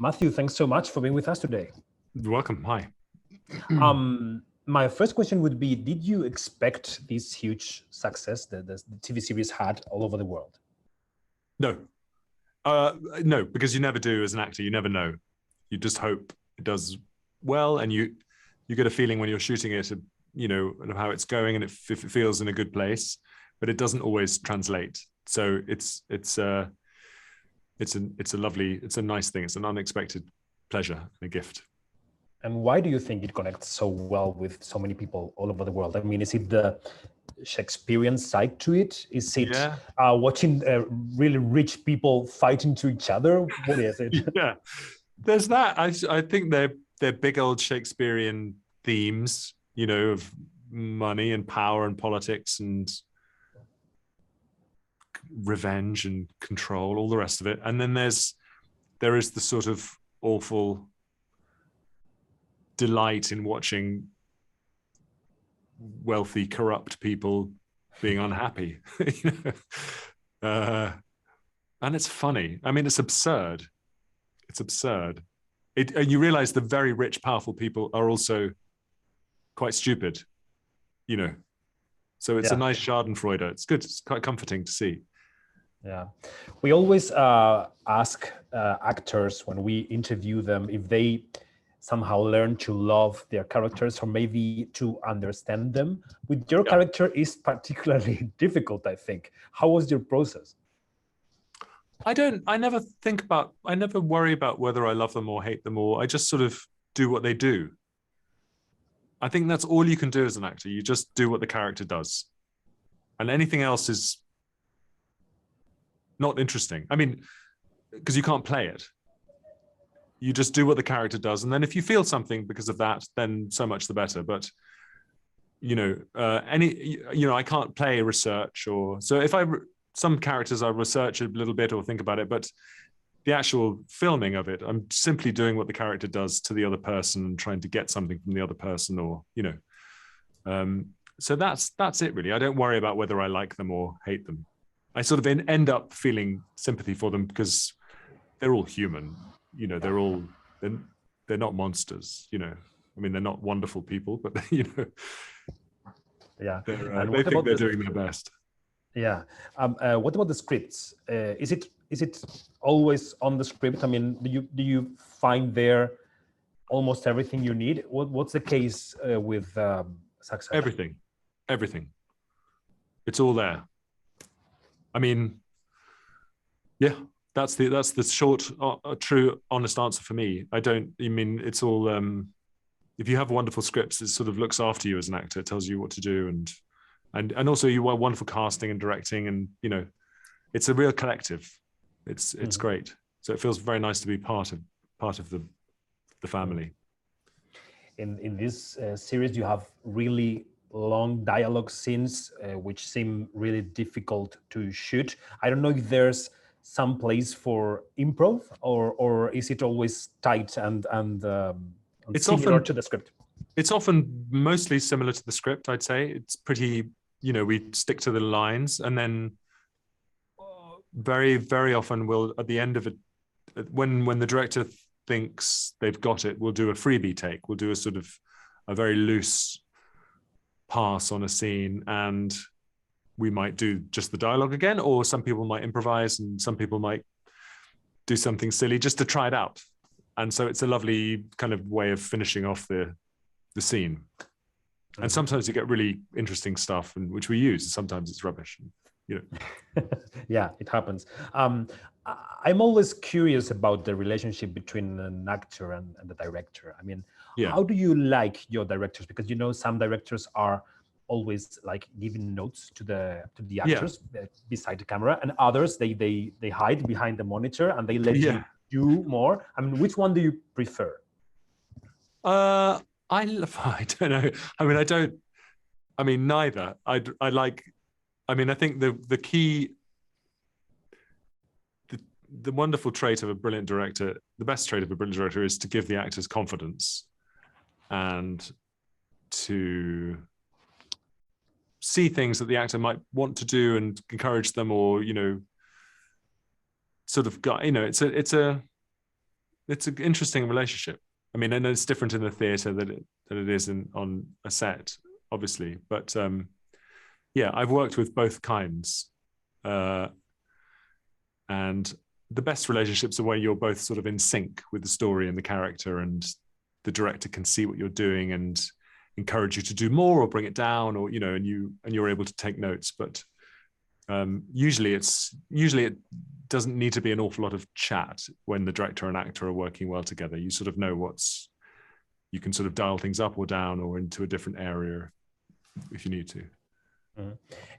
Matthew, thanks so much for being with us today. You're welcome. Hi. My first question would be, did you expect this huge success that the TV series had all over the world? No. No, because you never do as an actor. You never know. You just hope it does well, and you get a feeling when you're shooting it, of how it's going, and if it feels in a good place, but it doesn't always translate. So it's a nice thing. It's an unexpected pleasure and a gift. And why do you think it connects so well with so many people all over the world? I mean, is it the Shakespearean side to it? Is it watching really rich people fighting to each other? What is it? Yeah, there's that. I think they're big old Shakespearean themes, of money and power and politics and revenge and control, all the rest of it. And then there is the sort of awful delight in watching wealthy, corrupt people being unhappy. And it's funny. I mean, it's absurd. It's absurd. And you realize the very rich, powerful people are also quite stupid, So it's a nice schadenfreude. It's good. It's quite comforting to see. Yeah. We always ask actors when we interview them if they somehow learn to love their characters or maybe to understand them. With your character is particularly difficult, I think. How was your process? I never worry about whether I love them or hate them, or I just sort of do what they do. I think that's all you can do as an actor. You just do what the character does. And anything else is not interesting. I mean, because you can't play it. You just do what the character does. And then if you feel something because of that, then so much the better. But, I can't play research so if some characters I research a little bit or think about it, but the actual filming of it, I'm simply doing what the character does to the other person and trying to get something from the other person so that's it really. I don't worry about whether I like them or hate them. I sort of end up feeling sympathy for them because they're all human. They're not monsters, I mean, they're not wonderful people, but they think they're doing their best. Yeah. What about the scripts? Is it always on the script? I mean, do you find there almost everything you need? What's the case with success? Everything. It's all there. I mean, yeah. That's the short, true, honest answer for me. It's all, if you have wonderful scripts, it sort of looks after you as an actor. It tells you what to do. And also you want wonderful casting and directing, and, it's a real collective. It's great. So it feels very nice to be part of the family. In this series, you have really long dialogue scenes, which seem really difficult to shoot. I don't know if there's some place for improv, or is it always tight and it's similar to the script? It's often mostly similar to the script, I'd say. It's pretty, we stick to the lines, and then very, very often we'll, at the end of it, when the director thinks they've got it, we'll do a freebie take. We'll do a sort of a very loose pass on a scene, and we might do just the dialogue again, or some people might improvise and some people might do something silly just to try it out. And so it's a lovely kind of way of finishing off the scene. And sometimes you get really interesting stuff, and which we use. Sometimes it's rubbish, Yeah, it happens. I'm always curious about the relationship between an actor and the director. I mean, how do you like your directors? Because some directors are always like giving notes to the actors beside the camera, and others they hide behind the monitor and they let you do more. I mean, which one do you prefer? I don't know. I mean, neither. I think the key, the wonderful trait of a brilliant director, the best trait of a brilliant director is to give the actors confidence and to see things that the actor might want to do and encourage them, or sort of it's it's an interesting relationship. I mean, I know it's different in the theatre than it is on a set, obviously. But yeah, I've worked with both kinds. And the best relationships are when you're both sort of in sync with the story and the character, and the director can see what you're doing and encourage you to do more or bring it down, or, you know, and you're able to take notes. But usually it doesn't need to be an awful lot of chat when the director and actor are working well together. You sort of know you can sort of dial things up or down or into a different area if you need to. Mm-hmm.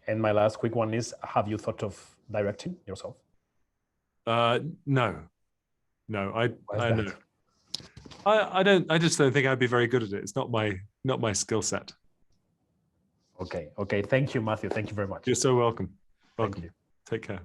And my last quick one is, have you thought of directing yourself? No, I don't. I just don't think I'd be very good at it. It's not my skill set. Okay. Thank you, Matthew. Thank you very much. You're so welcome. Thank you. Take care.